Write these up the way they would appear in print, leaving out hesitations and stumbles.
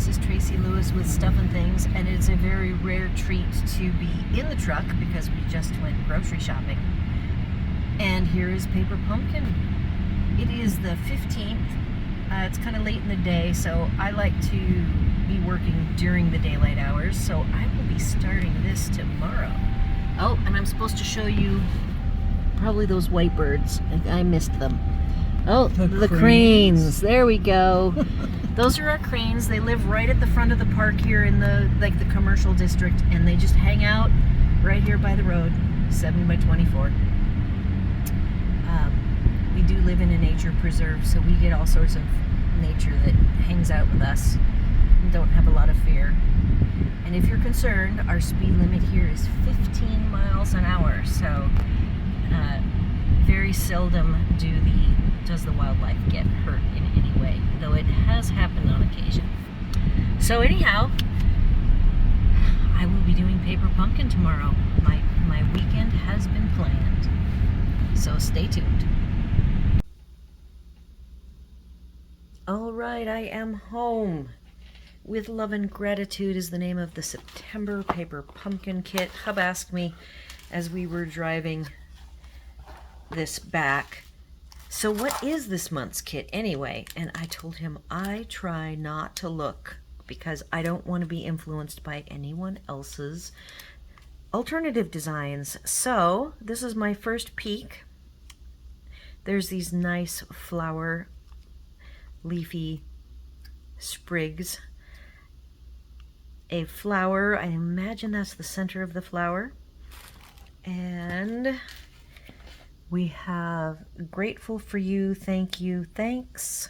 This is Tracy Lewis with Stuff and Things, and it's a very rare treat to be in the truck because we just went grocery shopping. And here is Paper Pumpkin. It is the 15th. It's kind of late in the day, so I like to be working during the daylight hours, so I will be starting this tomorrow. Oh, and I'm supposed to show you probably those white birds. I missed them. Oh, the cranes. There we go. Those are our cranes. They live right at the front of the park here in the commercial district, and they just hang out right here by the road, 7 by 24. We do live in a nature preserve, so we get all sorts of nature that hangs out with us and don't have a lot of fear. And if you're concerned, our speed limit here is 15 miles an hour, so very seldom does the wildlife get hurt in any way, though it has happened on occasion. So anyhow, I will be doing Paper Pumpkin tomorrow. My weekend has been planned, so stay tuned. All right, I am home. With Love and Gratitude is the name of the September Paper Pumpkin kit. Hub asked me as we were driving this back, so what is this month's kit anyway? And I told him I try not to look because I don't want to be influenced by anyone else's alternative designs. So this is my first peek. There's these nice flower leafy sprigs. A flower, I imagine that's the center of the flower. And we have Grateful for You, Thank You, Thanks,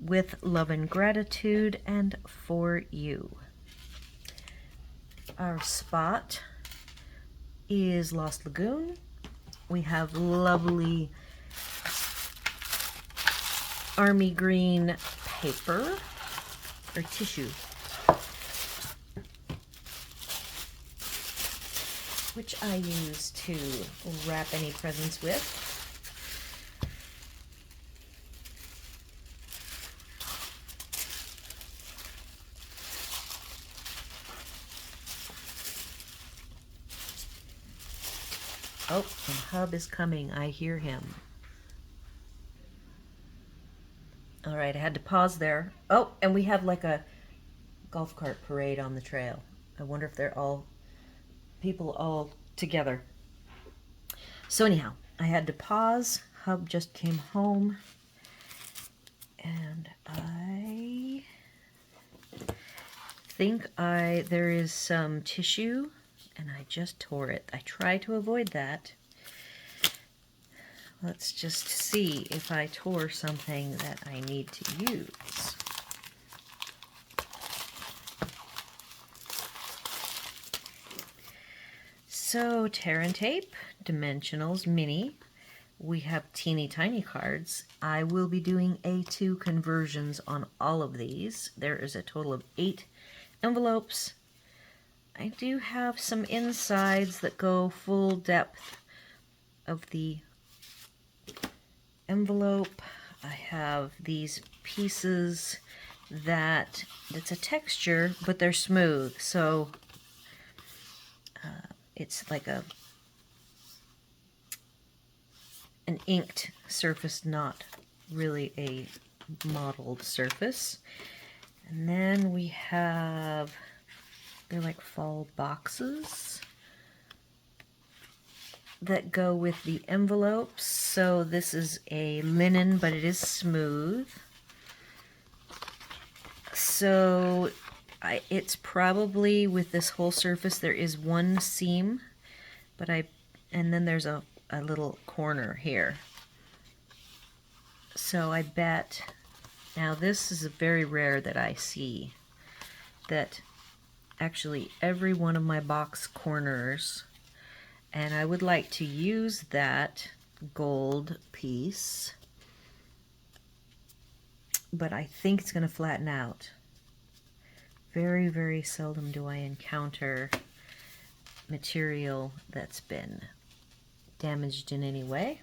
with Love and Gratitude, and For You. Our spot is Lost Lagoon. We have lovely army green paper, or tissue, which I use to wrap any presents with. Oh, and Hub is coming. I hear him. All right, I had to pause there. Oh, and we have like a golf cart parade on the trail. I wonder if they're all people all together. So anyhow, I had to pause. Hub just came home, and I think there is some tissue, and I just tore it. I try to avoid that. Let's just see if I tore something that I need to use. So, tear and tape, dimensionals, mini. We have teeny tiny cards. I will be doing A2 conversions on all of these. There is a total of 8 envelopes. I do have some insides that go full depth of the envelope. I have these pieces it's a texture, but they're smooth, so it's like an inked surface, not really a modeled surface. And then we have, they're like fall boxes that go with the envelopes. So this is a linen, but it is smooth. So it's probably, with this whole surface, there is one seam, and then there's a little corner here. So I bet, now this is very rare that I see, that actually every one of my box corners, and I would like to use that gold piece, but I think it's going to flatten out. Very, very seldom do I encounter material that's been damaged in any way.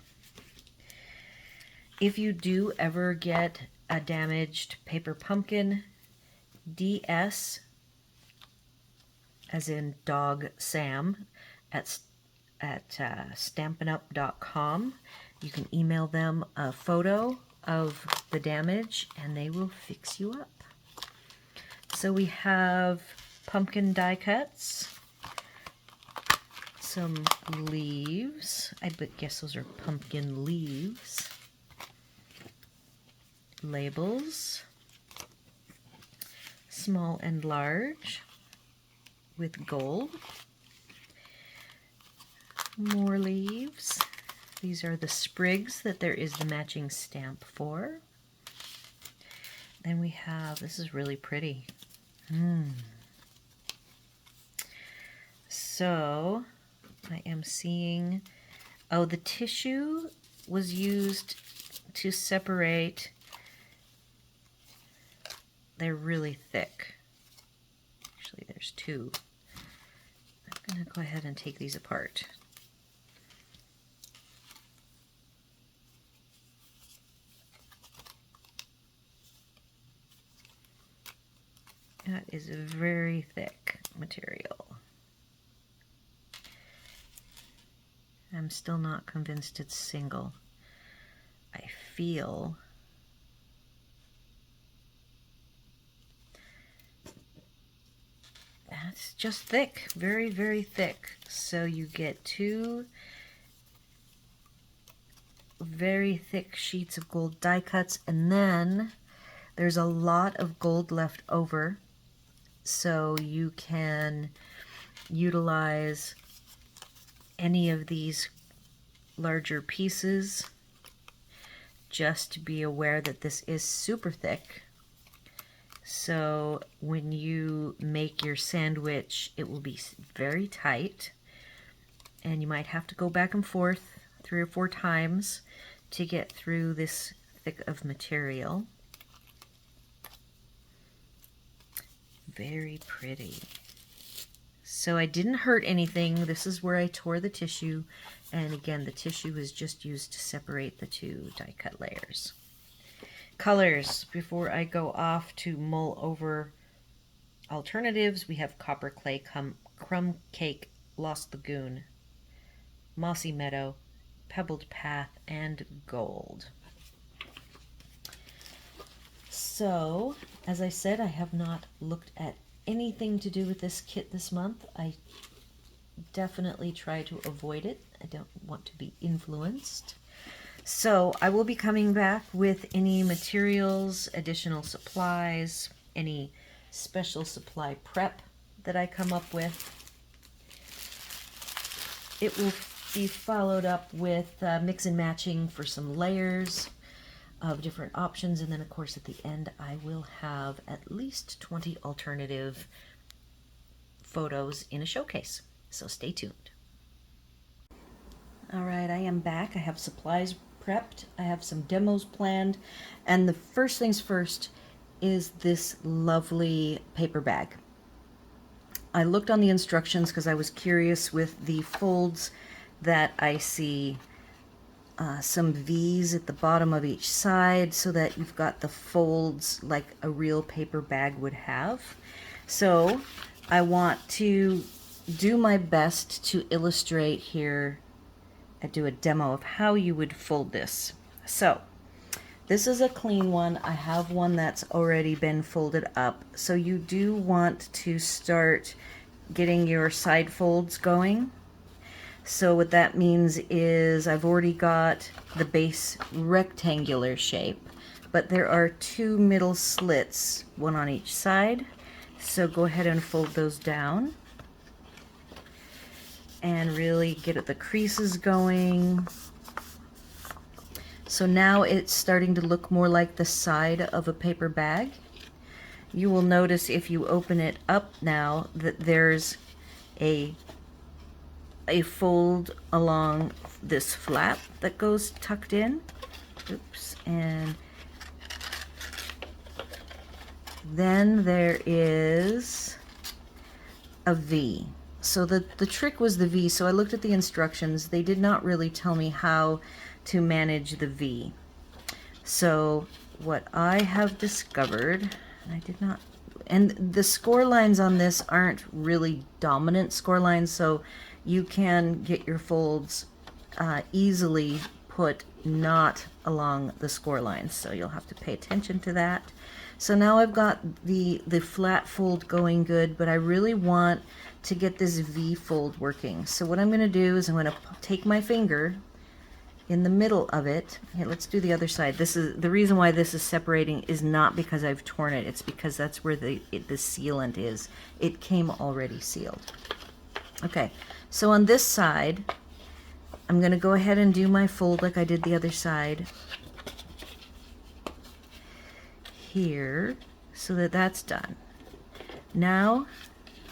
If you do ever get a damaged paper pumpkin, DS, as in dog Sam, at stampinup.com. You can email them a photo of the damage and they will fix you up. So we have pumpkin die cuts, some leaves, I guess those are pumpkin leaves, labels, small and large with gold, more leaves. These are the sprigs that there is the matching stamp for. Then we have, this is really pretty. So I am seeing, oh, the tissue was used to separate. They're really thick. Actually, there's two. I'm going to go ahead and take these apart. That is a very thick material. I'm still not convinced it's single. I feel that's just thick, very, very thick. So you get two very thick sheets of gold die cuts, and then there's a lot of gold left over. So you can utilize any of these larger pieces. Just to be aware that this is super thick. So when you make your sandwich, it will be very tight. And you might have to go back and forth 3 or 4 times to get through this thick of material. Very pretty. So I didn't hurt anything. This is where I tore the tissue. And again, the tissue is just used to separate the two die cut layers. Colors, before I go off to mull over alternatives, we have Copper Clay, Crumb Cake, Lost Lagoon, Mossy Meadow, Pebbled Path, and Gold. So, as I said, I have not looked at anything to do with this kit this month. I definitely try to avoid it. I don't want to be influenced. So I will be coming back with any materials, additional supplies, any special supply prep that I come up with. It will be followed up with mix and matching for some layers of different options, and then of course at the end I will have at least 20 alternative photos in a showcase, so stay tuned. Alright, I am back. I have supplies prepped, I have some demos planned, and the first things first is this lovely paper bag. I looked on the instructions because I was curious with the folds that I see some V's at the bottom of each side so that you've got the folds like a real paper bag would have. So I want to do my best to illustrate here and do a demo of how you would fold this. So this is a clean one. I have one that's already been folded up. So you do want to start getting your side folds going. So what that means is I've already got the base rectangular shape, but there are 2 middle slits, one on each side. So go ahead and fold those down and really get the creases going. So now it's starting to look more like the side of a paper bag. You will notice if you open it up now that there's a fold along this flap that goes tucked in. Oops, and then there is a V. So the trick was the V. So I looked at the instructions. They did not really tell me how to manage the V. So what I have discovered, and I did not And the score lines on this aren't really dominant score lines, so you can get your folds easily put not along the score lines, so you'll have to pay attention to that. So now I've got the flat fold going good, but I really want to get this V fold working. So what I'm going to do is I'm going to take my finger in the middle of it. Here, let's do the other side. This is the reason why this is separating is not because I've torn it. It's because that's where the sealant is. It came already sealed. Okay, so on this side, I'm going to go ahead and do my fold like I did the other side here, so that that's done. Now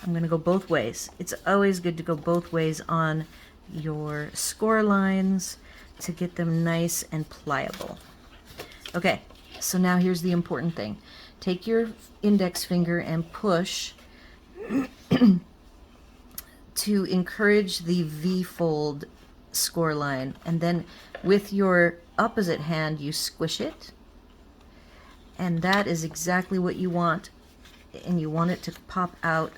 I'm going to go both ways. It's always good to go both ways on your score lines to get them nice and pliable. Okay, so now here's the important thing. Take your index finger and push to encourage the V-fold score line, and then with your opposite hand you squish it, and that is exactly what you want, and you want it to pop out.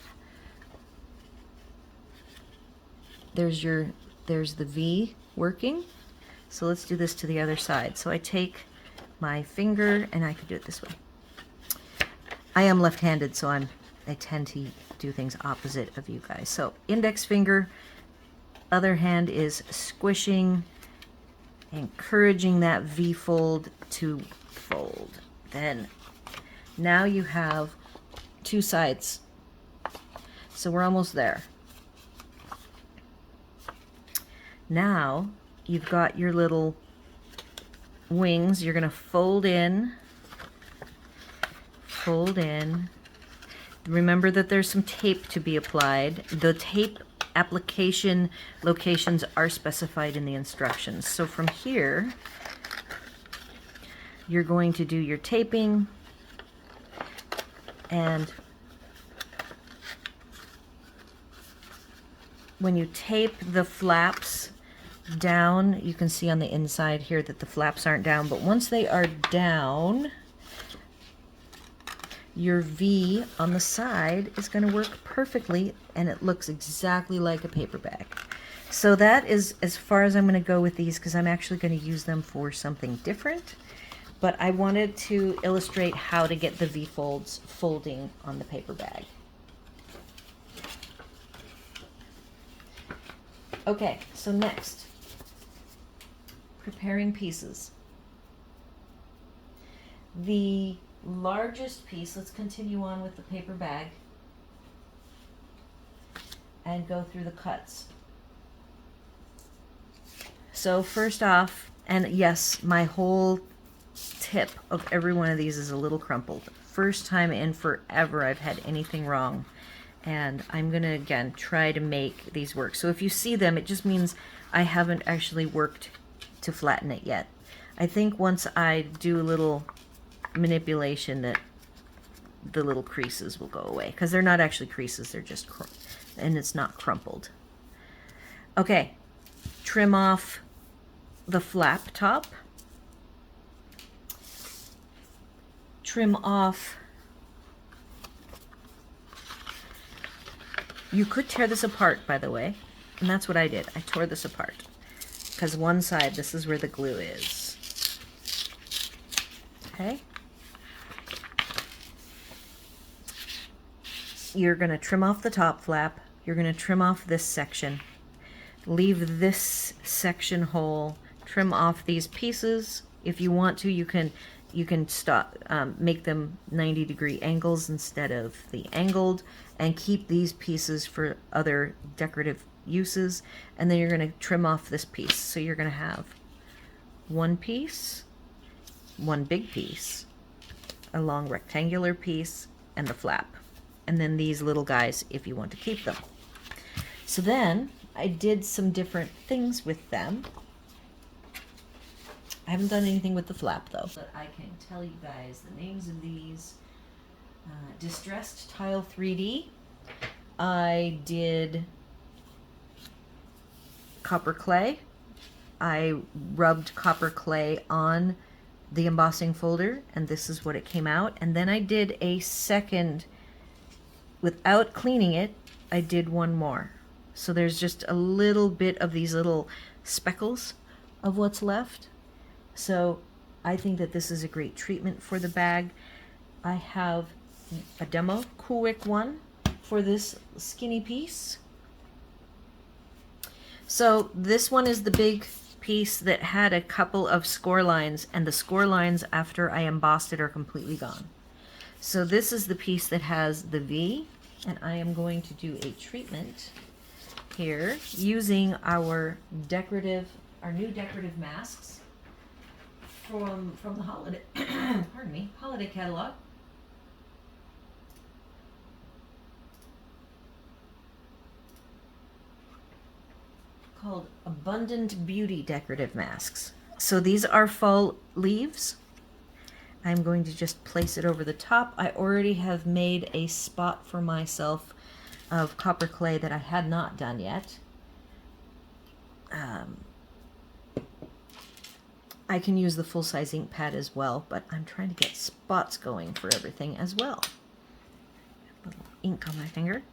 There's the V working. So let's do this to the other side. So I take my finger, and I can do it this way. I am left-handed, so I tend to do things opposite of you guys. So index finger, other hand is squishing, encouraging that V fold to fold. Then now you have two sides. So we're almost there. Now you've got your little wings. You're going to fold in. Remember that there's some tape to be applied. The tape application locations are specified in the instructions. So from here, you're going to do your taping, and when you tape the flaps down, you can see on the inside here that the flaps aren't down, but once they are down, your V on the side is going to work perfectly, and it looks exactly like a paper bag. So that is as far as I'm going to go with these, because I'm actually going to use them for something different, but I wanted to illustrate how to get the V folds folding on the paper bag. Okay, so next, preparing pieces. The largest piece, let's continue on with the paper bag and go through the cuts. So first off, and yes, my whole tip of every one of these is a little crumpled. First time in forever I've had anything wrong, and I'm gonna again try to make these work. So if you see them, it just means I haven't actually worked to flatten it yet. I think once I do a little manipulation that the little creases will go away, because they're not actually creases, they're just and it's not crumpled. Okay, trim off the flap top, trim off, you could tear this apart, by the way, and that's what I did. I tore this apart because one side, this is where the glue is. Okay, you're going to trim off the top flap, you're going to trim off this section, leave this section whole, trim off these pieces. If you want to, you can stop, make them 90-degree angles instead of the angled, and keep these pieces for other decorative uses. And then you're going to trim off this piece. So you're going to have one piece, one big piece, a long rectangular piece, and the flap. And then these little guys if you want to keep them. So then I did some different things with them. I haven't done anything with the flap though, but I can tell you guys the names of these. Distressed Tile 3D. I did copper clay. I rubbed copper clay on the embossing folder, and this is what it came out. And then I did a second without cleaning it, I did one more. So there's just a little bit of these little speckles of what's left. So I think that this is a great treatment for the bag. I have a demo Cool Wick one for this skinny piece. So this one is the big piece that had a couple of score lines, and the score lines after I embossed it are completely gone. So this is the piece that has the V, and I am going to do a treatment here using our new decorative masks from the holiday pardon me, holiday catalog. Called Abundant Beauty decorative masks. So these are fall leaves. I'm going to just place it over the top. I already have made a spot for myself of copper clay that I had not done yet. I can use the full-size ink pad as well, but I'm trying to get spots going for everything as well. A little ink on my finger.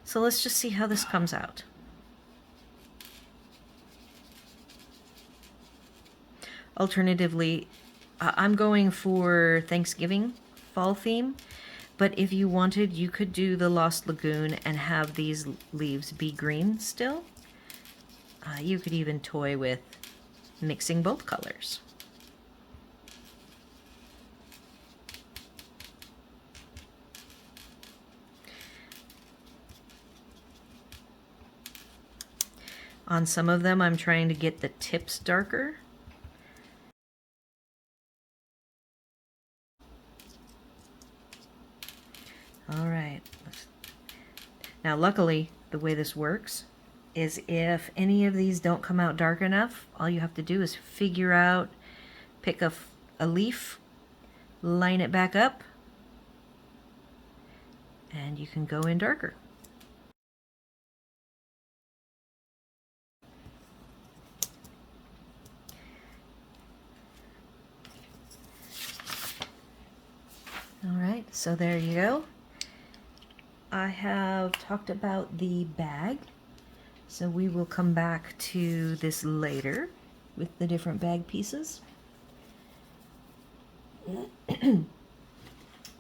So let's just see how this comes out. Alternatively, I'm going for Thanksgiving fall theme, but if you wanted, you could do the Lost Lagoon and have these leaves be green still. You could even toy with mixing both colors. On some of them, I'm trying to get the tips darker. All right. Now, luckily, the way this works is if any of these don't come out dark enough, all you have to do is figure out, pick a leaf, line it back up, and you can go in darker. All right, so there you go. I have talked about the bag, so we will come back to this later with the different bag pieces.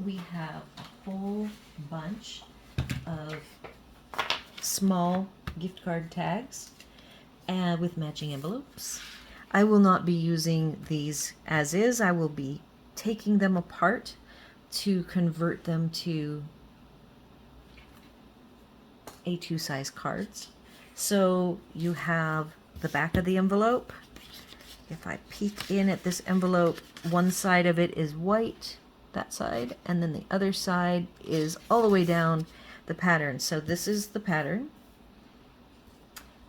We have a whole bunch of small gift card tags and with matching envelopes. I will not be using these as is. I will be taking them apart to convert them to A2 size cards. So you have the back of the envelope. If I peek in at this envelope, one side of it is white, that side, and then the other side is all the way down the pattern. So this is the pattern,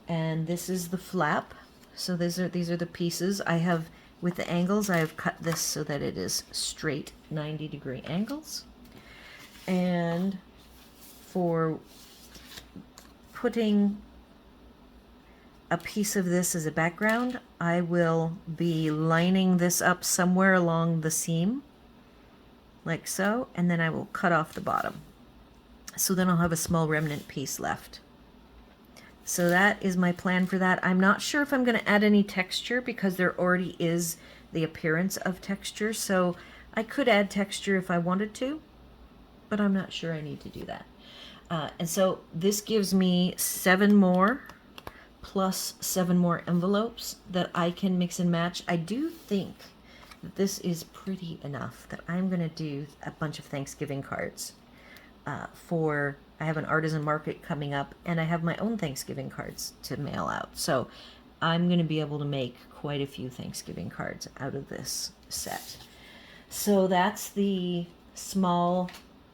and this is the flap. So these are the pieces. I have, with the angles, I have cut this so that it is straight 90-degree angles. And for putting a piece of this as a background, I will be lining this up somewhere along the seam, like so, and then I will cut off the bottom. So then I'll have a small remnant piece left. So that is my plan for that. I'm not sure if I'm going to add any texture because there already is the appearance of texture. So I could add texture if I wanted to, but I'm not sure I need to do that. And so this gives me 7 more plus 7 more envelopes that I can mix and match. I do think that this is pretty enough that I'm going to do a bunch of Thanksgiving cards I have an artisan market coming up, and I have my own Thanksgiving cards to mail out. So I'm going to be able to make quite a few Thanksgiving cards out of this set. So that's the small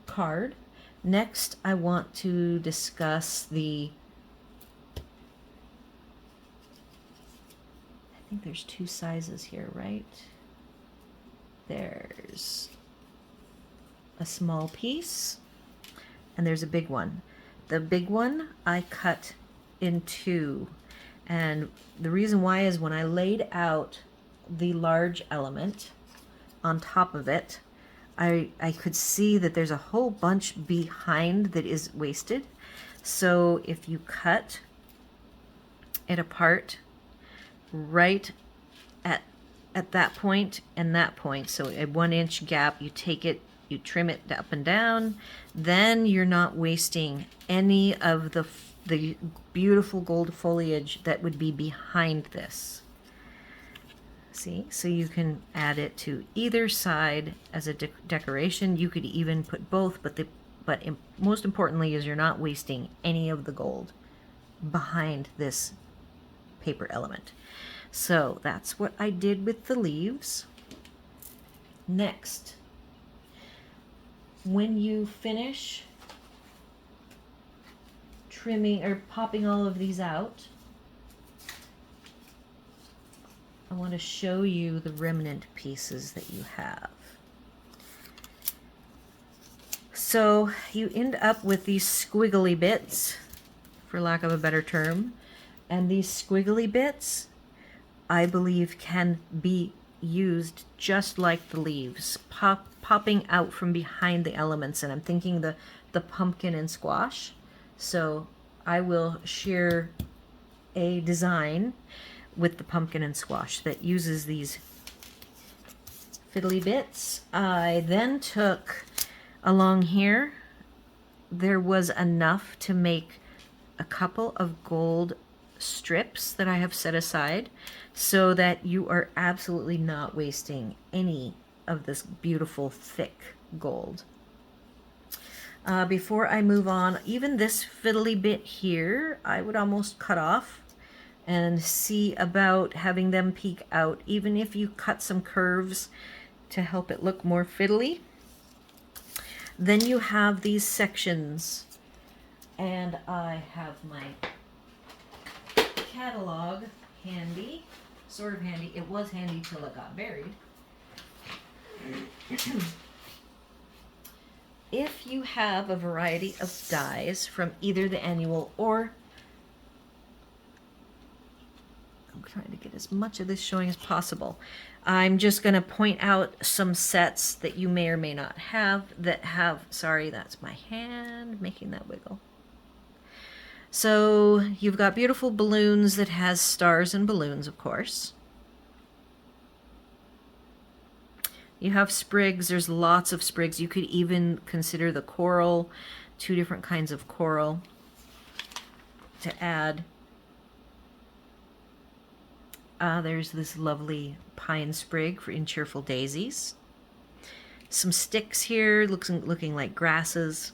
card. Next, I want to discuss I think there's 2 sizes here, right? There's a small piece, and there's a big one. The big one I cut in 2, and the reason why is when I laid out the large element on top of it, I could see that there's a whole bunch behind that is wasted. So if you cut it apart right at that point and that point, so a 1 inch gap, you take it, you trim it up and down, then you're not wasting any of the beautiful gold foliage that would be behind this. See, so you can add it to either side as a decoration. You could even put both, but most importantly is you're not wasting any of the gold behind this paper element. So that's what I did with the leaves. Next, when you finish trimming or popping all of these out, I want to show you the remnant pieces that you have. So you end up with these squiggly bits, for lack of a better term, and these squiggly bits, I believe, can be used just like the leaves, popping out from behind the elements. And I'm thinking the pumpkin and squash. So I will share a design with the pumpkin and squash that uses these fiddly bits. I then took along here, there was enough to make a couple of gold strips that I have set aside so that you are absolutely not wasting any of this beautiful thick gold. Before I move on, even this fiddly bit here, I would almost cut off and see about having them peek out, even if you cut some curves to help it look more fiddly. Then you have these sections, and I have my catalog handy, sort of handy. It was handy till it got buried. If you have a variety of dies from either the annual or, I'm trying to get as much of this showing as possible. I'm just going to point out some sets that you may or may not have that have, sorry, that's my hand making that wiggle. So you've got beautiful balloons that has stars and balloons, of course. You have sprigs. There's lots of sprigs. You could even consider the coral, 2 different kinds of coral to add. There's this lovely pine sprig in Cheerful Daisies. Some sticks here, looking like grasses.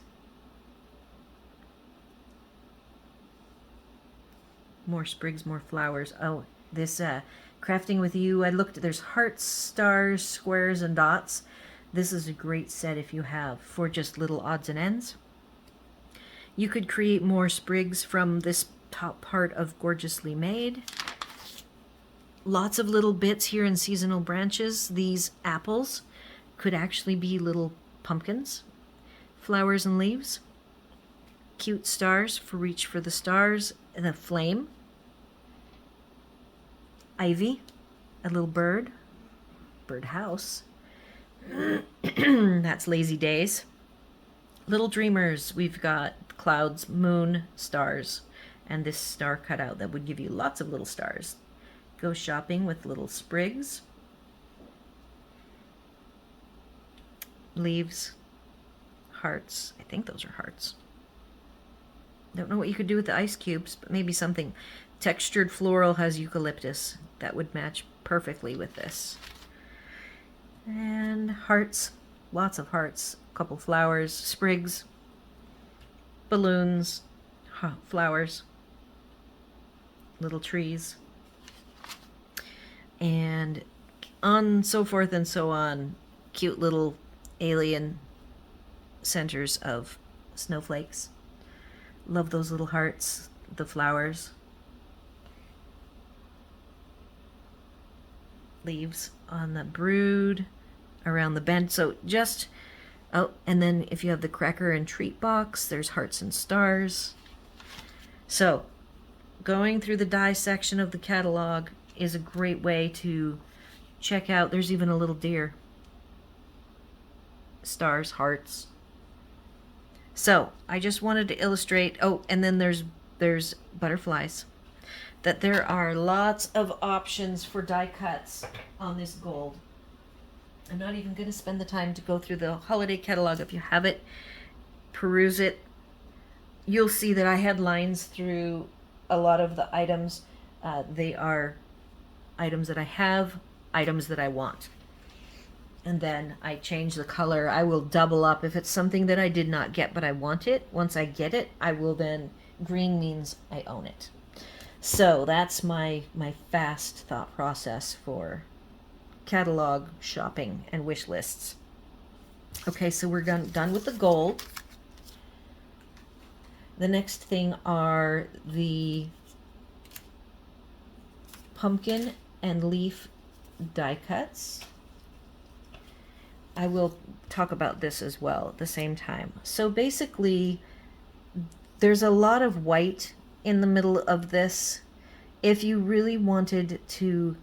More sprigs, more flowers. Oh, this Crafting with You, I looked, there's hearts, stars, squares, and dots. This is a great set if you have for just little odds and ends. You could create more sprigs from this top part of Gorgeously Made. Lots of little bits here in Seasonal Branches. These apples could actually be little pumpkins. Flowers and leaves. Cute stars for Reach for the Stars. And a flame. Ivy. A little bird. Birdhouse. That's Lazy Days. Little Dreamers. We've got clouds, moon, stars. And this star cutout that would give you lots of little stars. Go Shopping with Little Sprigs. Leaves. Hearts. I think those are hearts. Don't know what you could do with the ice cubes, but maybe something. Textured floral has eucalyptus. That would match perfectly with this. And hearts. Lots of hearts. A couple flowers. Sprigs. Balloons. Flowers. Little trees. And on so forth and so on. Cute little alien centers of snowflakes. Love those little hearts, the flowers. Leaves on the brood, around the bend. So just, oh, and then if you have the cracker and treat box, there's hearts and stars. So going through the die section of the catalog is a great way to check out. There's even a little deer. stars, hearts. So I just wanted to illustrate, oh, and then there's butterflies, that there are lots of options for die cuts on this gold. I'm not even going to spend the time to go through the holiday catalog. If you have it, peruse it. You'll see that I had lines through a lot of the items. They are items that I have, items that I want. And then I change the color. I will double up if it's something that I did not get but I want it. Once I get it, I will then, green means I own it. So that's my fast thought process for catalog shopping and wish lists. Okay, so we're done with the gold. The next thing are the pumpkin and leaf die cuts. I will talk about this as well at the same time. So basically, there's a lot of white in the middle of this. If you really wanted to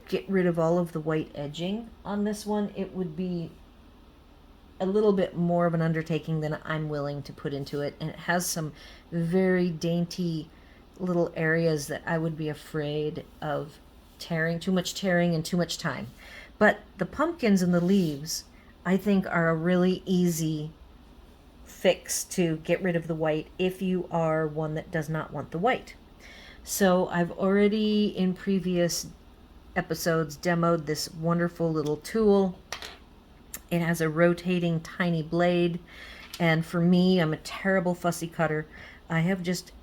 get rid of all of the white edging on this one, it would be a little bit more of an undertaking than I'm willing to put into it. And it has some very dainty little areas that I would be afraid of tearing, too much tearing and too much time. But the pumpkins and the leaves, I think, are a really easy fix to get rid of the white if you are one that does not want the white. So I've already in previous episodes demoed this wonderful little tool. It has a rotating tiny blade, and for me, I'm a terrible fussy cutter. I have just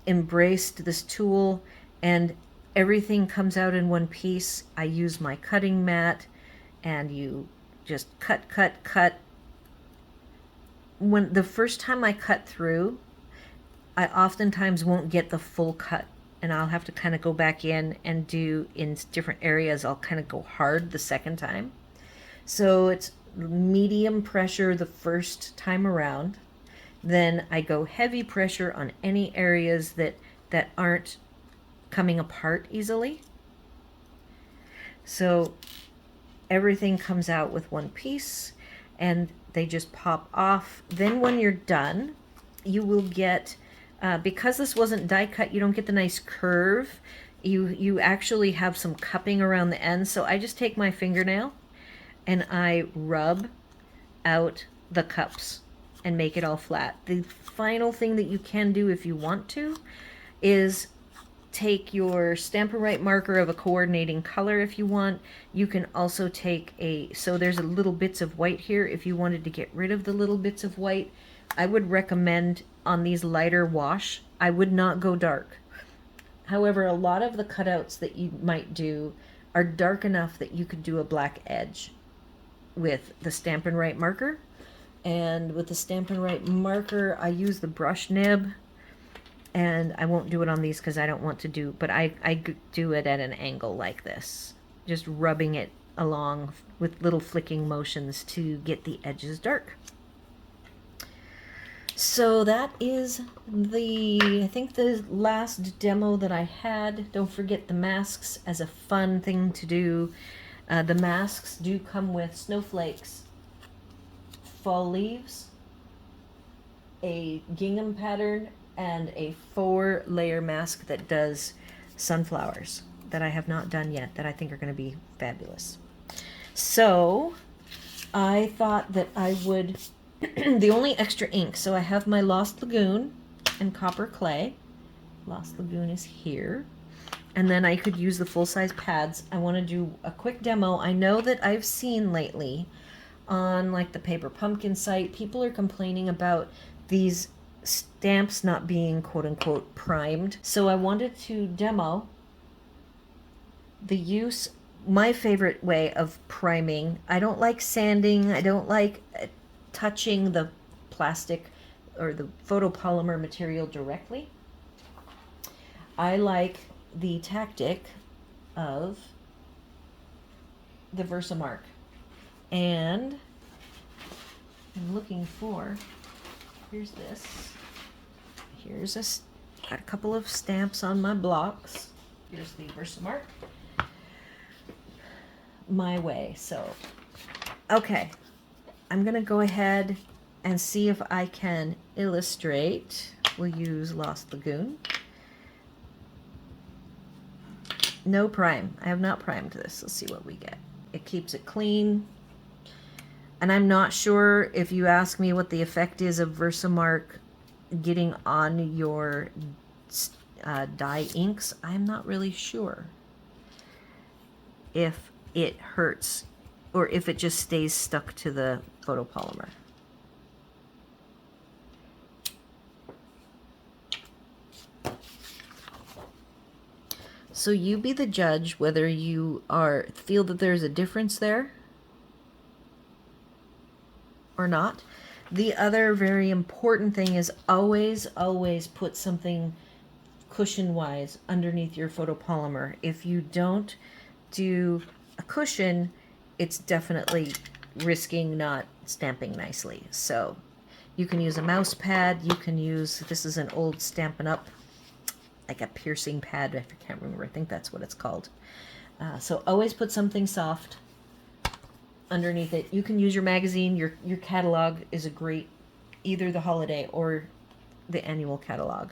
embraced this tool, and everything comes out in one piece. I use my cutting mat, and you just cut, cut, cut. When the first time I cut through, I oftentimes won't get the full cut, and I'll have to kind of go back in and do in different areas. I'll kind of go hard the second time. So it's medium pressure the first time around. Then I go heavy pressure on any areas that aren't coming apart easily. So everything comes out with one piece and they just pop off. Then when you're done, you will get, because this wasn't die cut, you don't get the nice curve. You actually have some cupping around the end. So I just take my fingernail and I rub out the cups and make it all flat. The final thing that you can do if you want to is take your Stampin' Up marker of a coordinating color if you want. You can also take so there's a little bits of white here. If you wanted to get rid of the little bits of white, I would recommend on these lighter wash, I would not go dark. However, a lot of the cutouts that you might do are dark enough that you could do a black edge with the Stampin' Up marker. And with the Stampin' Up marker, I use the brush nib, and I won't do it on these because I don't want to do, but I do it at an angle like this, just rubbing it along with little flicking motions to get the edges dark. So that is I think the last demo that I had. Don't forget the masks as a fun thing to do. The masks do come with snowflakes, fall leaves, a gingham pattern, and a 4-layer mask that does sunflowers that I have not done yet that I think are going to be fabulous. So I thought that I would, the only extra ink, so I have my Lost Lagoon and copper clay. Lost Lagoon is here. And then I could use the full-size pads. I want to do a quick demo. I know that I've seen lately on like the Paper Pumpkin site, people are complaining about these stamps not being quote-unquote primed. So I wanted to demo the use, my favorite way of priming. I don't like sanding. I don't like touching the plastic or the photopolymer material directly. I like the tactic of the Versamark. And I'm looking for, here's this. Here's got a couple of stamps on my blocks. Here's the Versamark. My way. So, okay. I'm going to go ahead and see if I can illustrate. We'll use Lost Lagoon. No prime. I have not primed this. Let's see what we get. It keeps it clean. And I'm not sure, if you ask me what the effect is of Versamark getting on your dye inks, I'm not really sure if it hurts or if it just stays stuck to the photopolymer. So you be the judge whether you feel that there's a difference there or not. The other very important thing is always put something cushion-wise underneath your photopolymer. If you don't do a cushion, it's definitely risking not stamping nicely. So you can use a mouse pad. You can use, this is an old Stampin' Up, like a piercing pad. I can't remember. I think that's what it's called. So always put something soft underneath it. You can use your magazine. Your catalog is a great, either the holiday or the annual catalog.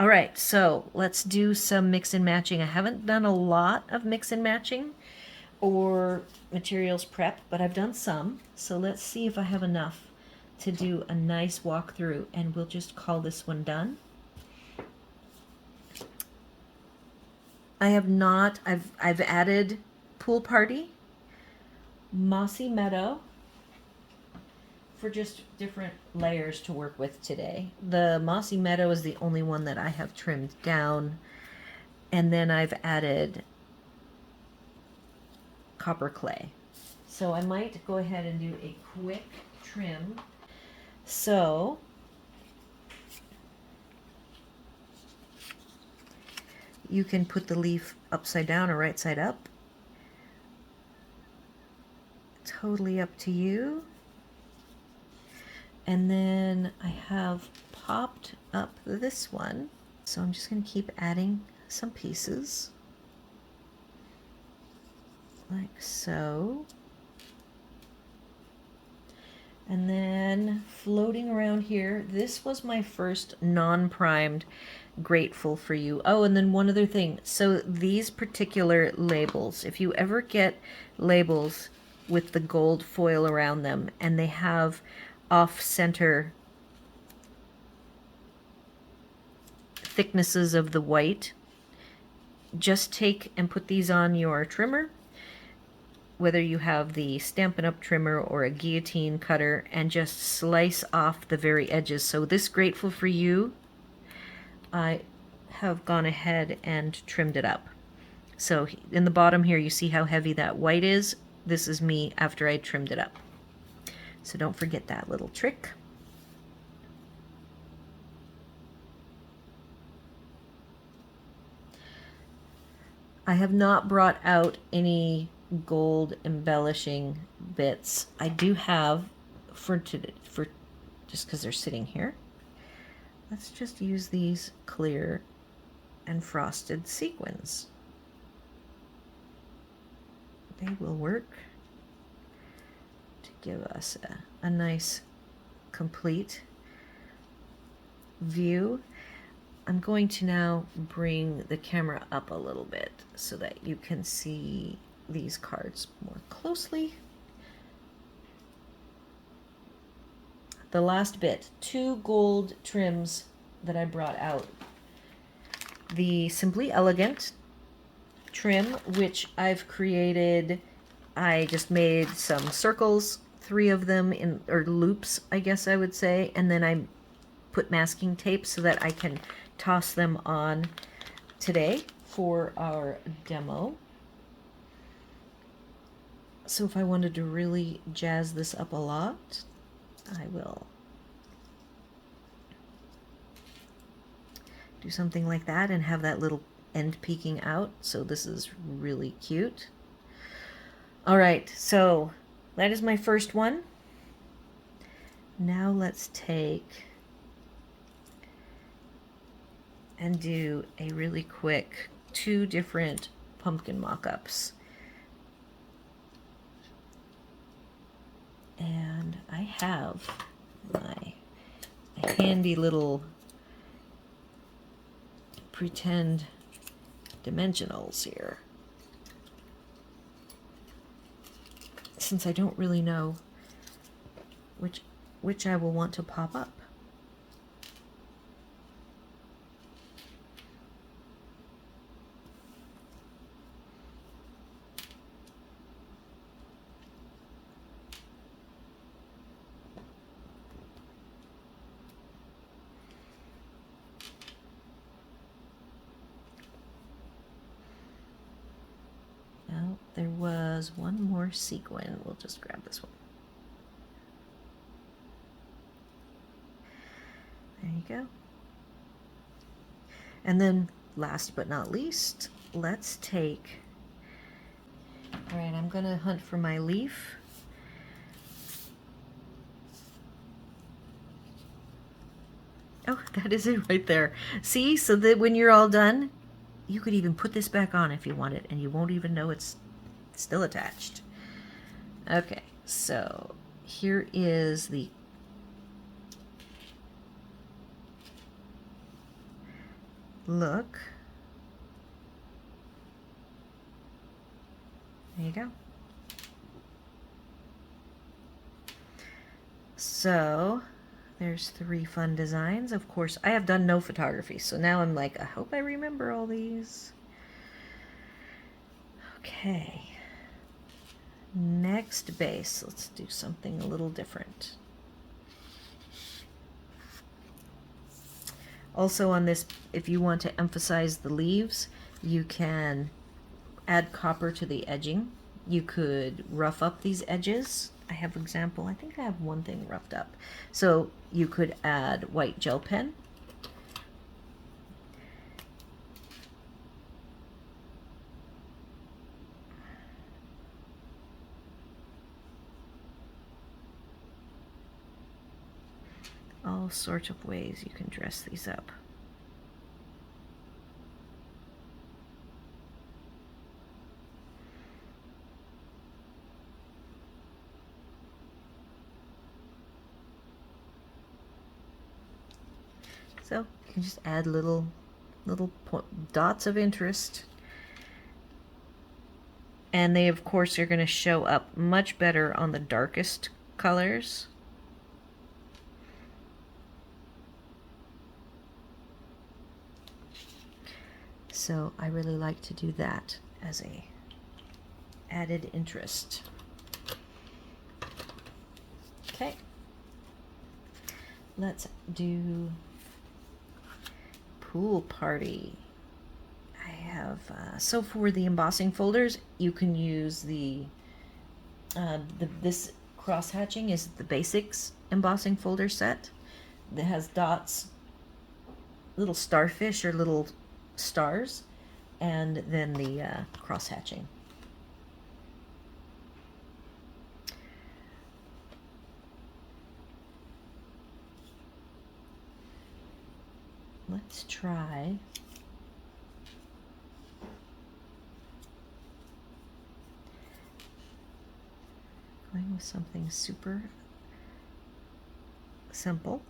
All right, so let's do some mix and matching. I haven't done a lot of mix and matching or materials prep, but I've done some. So let's see if I have enough to do a nice walkthrough, and we'll just call this one done. I have not, I've added Pool Party, Mossy Meadow, for just different layers to work with today. The Mossy Meadow is the only one that I have trimmed down. And then I've added Copper Clay. So I might go ahead and do a quick trim. So you can put the leaf upside down or right side up. Totally up to you. And then I have popped up this one. So I'm just going to keep adding some pieces. Like so. And then floating around here, this was my first non-primed Grateful for You. Oh, and then one other thing. So these particular labels, if you ever get labels with the gold foil around them and they have off-center thicknesses of the white, just take and put these on your trimmer, whether you have the Stampin' Up trimmer or a guillotine cutter, and just slice off the very edges. So this Grateful for You, I have gone ahead and trimmed it up. So in the bottom here, you see how heavy that white is? This is me after I trimmed it up. So don't forget that little trick. I have not brought out any gold embellishing bits. I do have for just because they're sitting here. Let's just use these clear and frosted sequins. They will work to give us a nice complete view. I'm going to now bring the camera up a little bit so that you can see these cards more closely. The last bit, 2 gold trims that I brought out. The Simply Elegant trim, which I've created, I just made some circles, 3 of them or loops, I guess I would say, and then I put masking tape so that I can toss them on today for our demo. So if I wanted to really jazz this up a lot, I will do something like that and have that little end peeking out. So this is really cute. All right, so that is my first one. Now let's take and do a really quick 2 different pumpkin mock-ups. And I have my handy little pretend dimensionals here. Since I don't really know which I will want to pop up. Now, there was one more sequin. We'll just grab this one. There you go. And then, last but not least, let's take... All right, I'm going to hunt for my leaf. Oh, that is it right there. See, so that when you're all done, you could even put this back on if you want it, and you won't even know it's still attached. Okay, so here is the look. There you go. So there's 3 fun designs. Of course, I have done no photography, so now I'm like, I hope I remember all these. Okay. Next base, let's do something a little different. Also on this, if you want to emphasize the leaves, you can add copper to the edging. You could rough up these edges. I have an example, I think I have one thing roughed up. So you could add white gel pen. All sorts of ways you can dress these up. So you can just add little dots of interest. And they, of course, are going to show up much better on the darkest colors. So I really like to do that as a added interest. Okay. Let's do pool party. I have, so for the embossing folders, you can use this cross hatching is the basics embossing folder set that has dots, little starfish or little stars, and then the cross hatching. Let's try going with something super simple.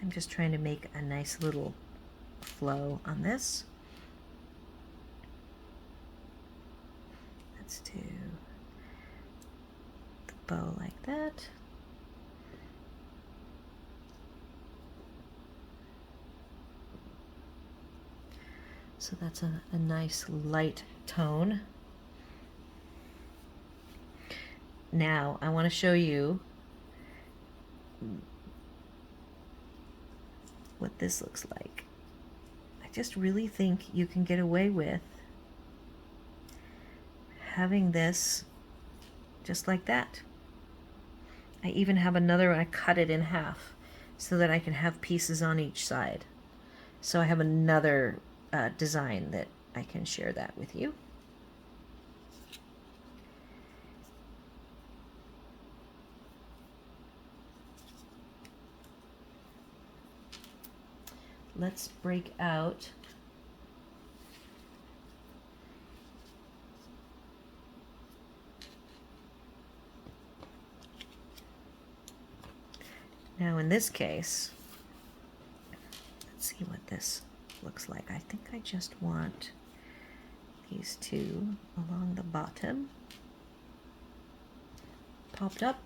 I'm just trying to make a nice little flow on this. Let's do the bow like that. So that's a nice light tone. Now I want to show you what this looks like. I just really think you can get away with having this just like that. I even have another one, I cut it in half so that I can have pieces on each side. So I have another design that I can share that with you. let's break out now. In this case, let's see what this looks like. I think I just want these two along the bottom popped up.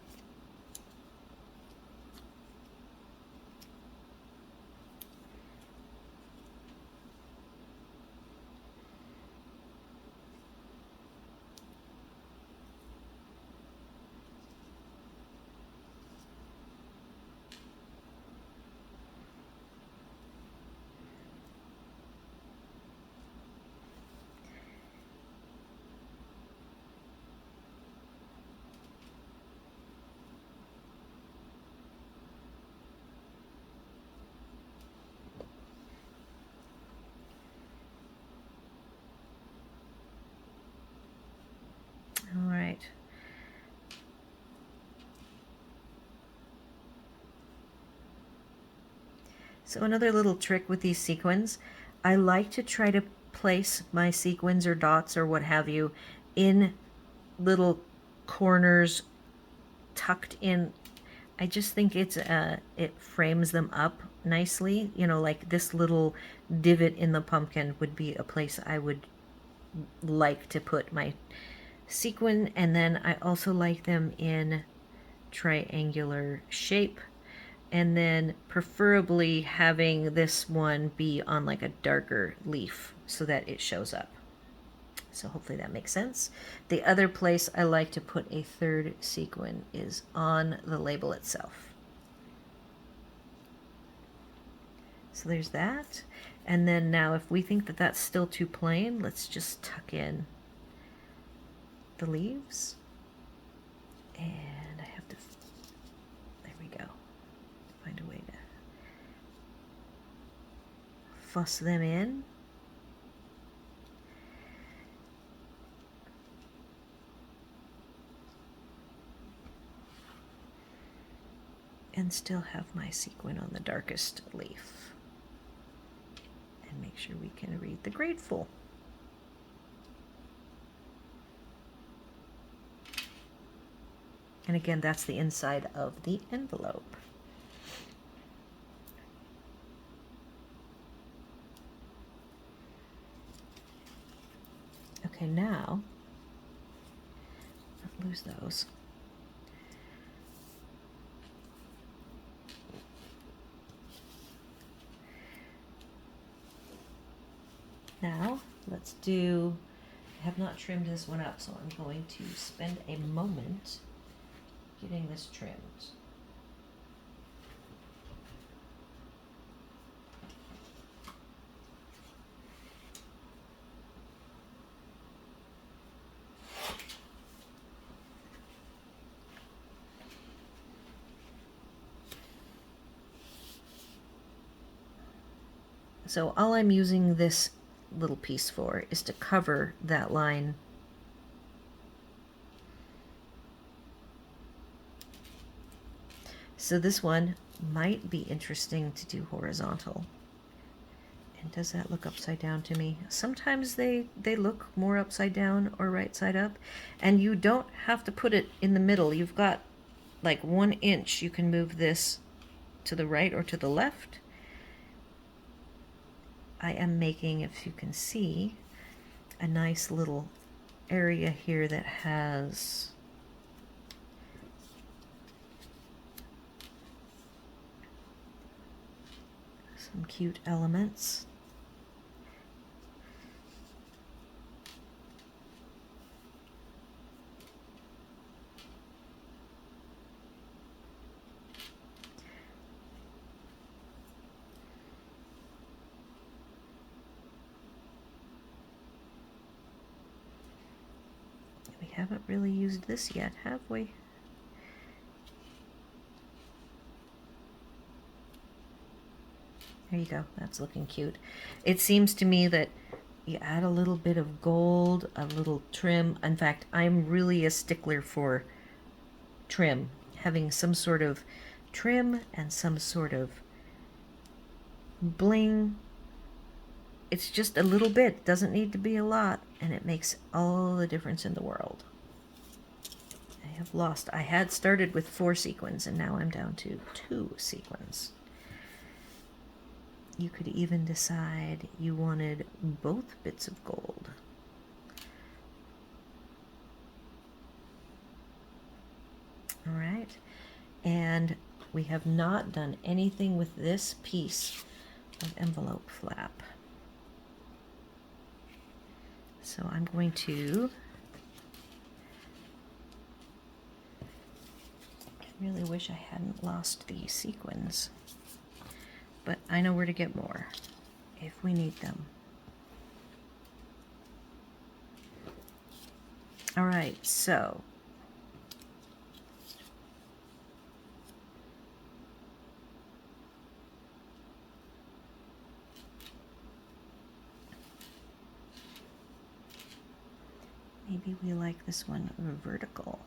All right. So another little trick with these sequins, I like to try to place my sequins or dots or what have you in little corners tucked in. I just think it frames them up nicely. You know, like this little divot in the pumpkin would be a place I would like to put my sequin, and then I also like them in triangular shape, and then preferably having this one be on like a darker leaf so that it shows up. So hopefully that makes sense. The other place I like to put a third sequin is on the label itself. So there's that. And then now if we think that that's still too plain, let's just tuck in the leaves. And I have to, there we go, find a way to fuss them in. And still have my sequin on the darkest leaf. And make sure we can read the grateful. And again, that's the inside of the envelope. Okay, now, don't lose those. Now, let's do, I have not trimmed this one up, so I'm going to spend a moment getting this trimmed. So all I'm using this little piece for is to cover that line. So this one might be interesting to do horizontal. And does that look upside down to me? Sometimes they look more upside down or right side up. And you don't have to put it in the middle. You've got like 1 inch. You can move this to the right or to the left. I am making, if you can see, a nice little area here that has some cute elements. We haven't really used this yet, have we? There you go, that's looking cute. It seems to me that you add a little bit of gold, a little trim. In fact, I'm really a stickler for trim, having some sort of trim and some sort of bling. It's just a little bit, doesn't need to be a lot, and it makes all the difference in the world. I had started with 4 sequins and now I'm down to 2 sequins. You could even decide you wanted both bits of gold. All right, and we have not done anything with this piece of envelope flap. So I'm going to, I really wish I hadn't lost these sequins, but I know where to get more if we need them. All right, so maybe we like this one vertical.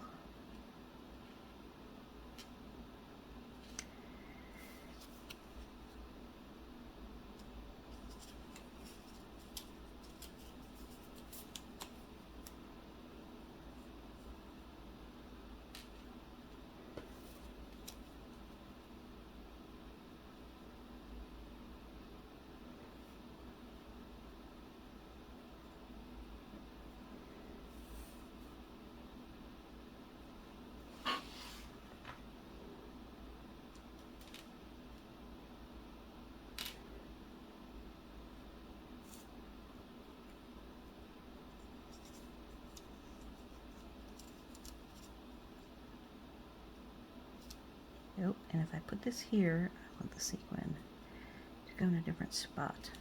Oh, and if I put this here, I want the sequin to go in a different spot.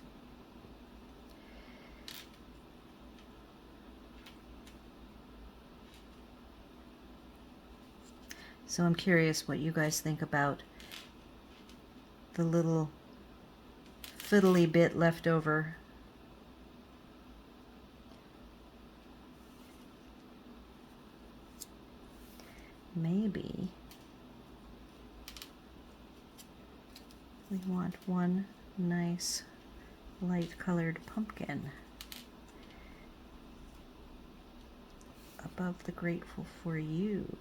So I'm curious what you guys think about the little fiddly bit left over. Maybe we want one nice light colored pumpkin above the grateful for you.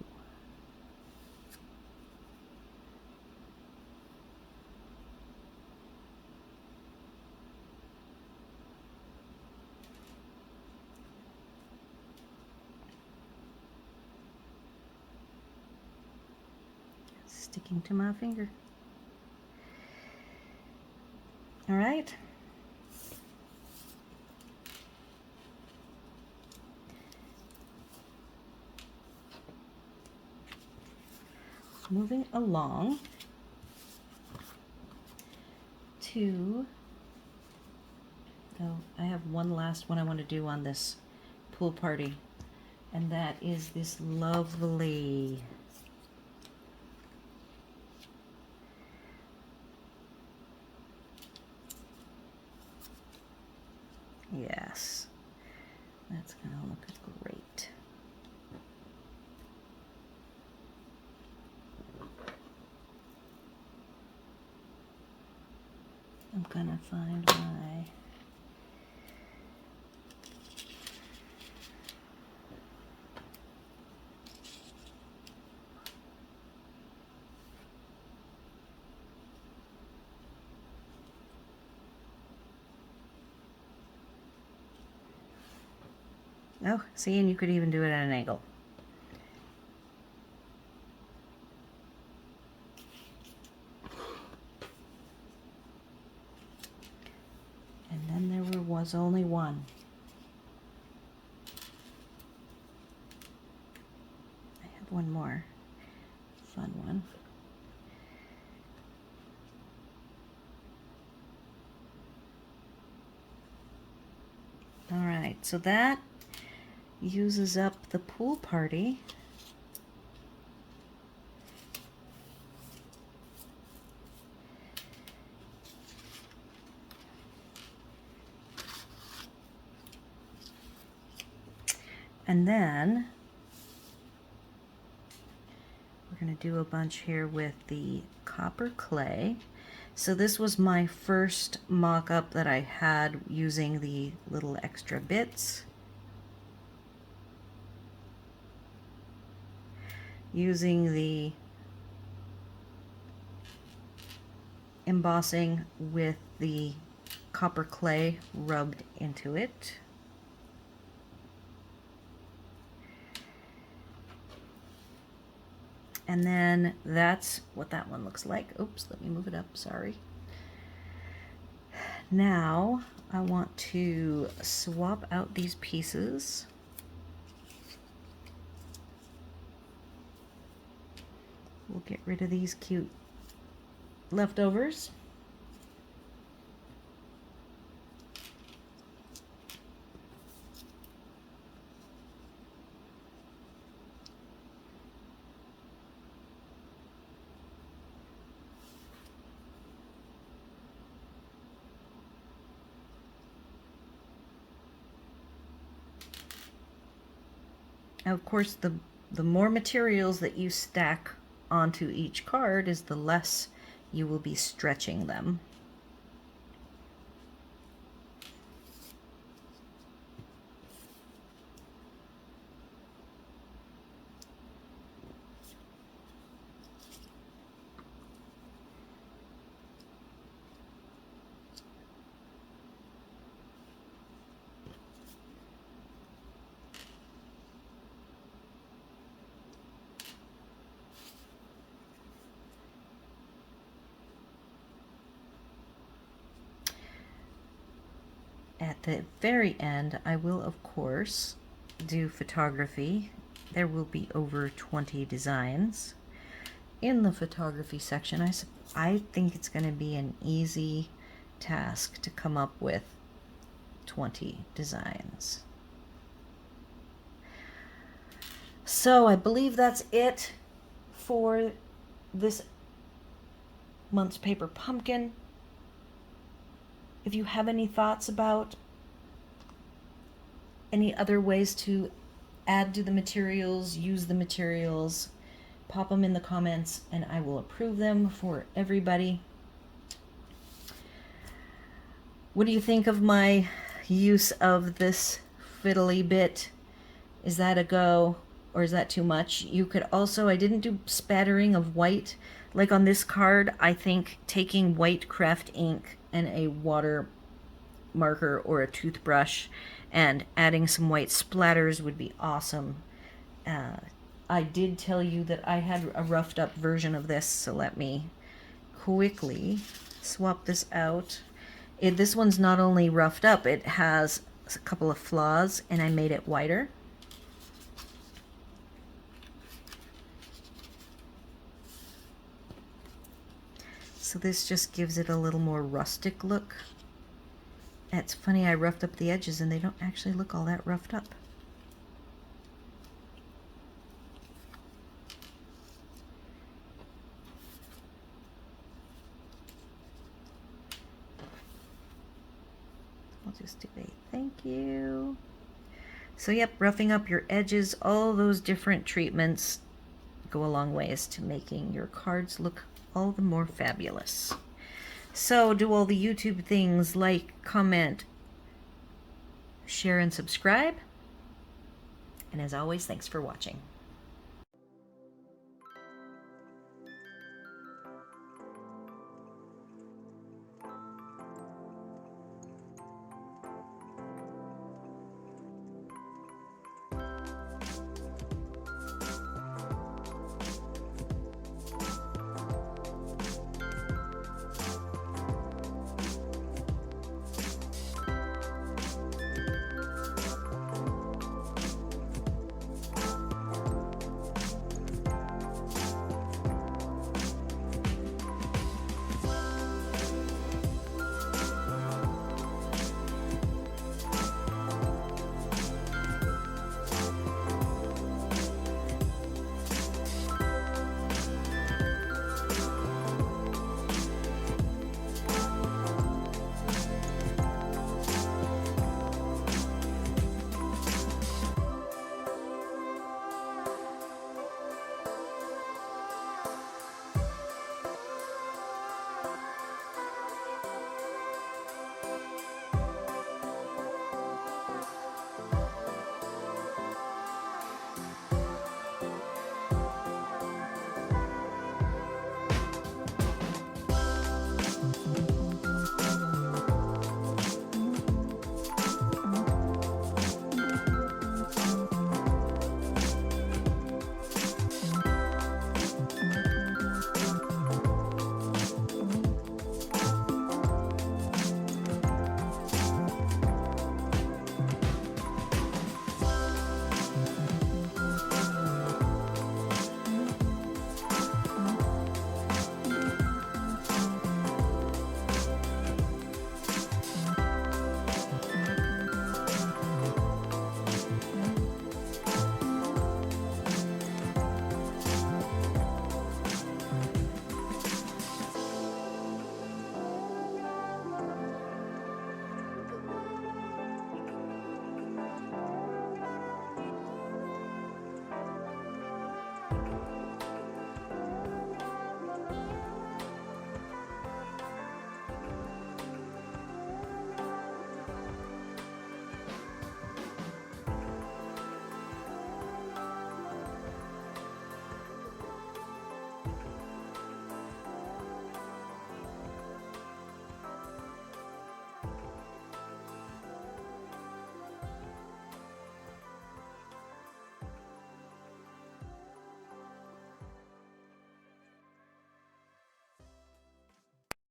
Sticking to my finger. All right. Moving along to, oh, I have one last one I want to do on this pool party, and that is this lovely yes, that's gonna look great. I'm gonna find my oh, see, and you could even do it at an angle. And then there was only one. I have one more fun one. All right, so that uses up the pool party. And then we're going to do a bunch here with the copper clay. So this was my first mock-up that I had using the little extra bits. Using the embossing with the copper clay rubbed into it. And then that's what that one looks like. Oops, let me move it up, sorry. Now I want to swap out these pieces. We'll get rid of these cute leftovers. Now, of course, the more materials that you stack onto each card is the less you will be stretching them. At the very end, I will, of course, do photography. There will be over 20 designs. In the photography section, I think it's going to be an easy task to come up with 20 designs. So I believe that's it for this month's paper pumpkin. If you have any thoughts about any other ways to add to the materials, use the materials, pop them in the comments and I will approve them for everybody. What do you think of my use of this fiddly bit? Is that a go or is that too much? You could also, I didn't do spattering of white. Like on this card, I think taking white craft ink and a water marker or a toothbrush and adding some white splatters would be awesome. I did tell you that I had a roughed up version of this, so let me quickly swap this out. This one's not only roughed up, it has a couple of flaws and I made it whiter. So this just gives it a little more rustic look. It's funny, I roughed up the edges and they don't actually look all that roughed up. I'll just do a thank you. So yep, roughing up your edges, all those different treatments go a long ways to making your cards look all the more fabulous. So do all the YouTube things, like, comment, share, and subscribe. And as always, thanks for watching.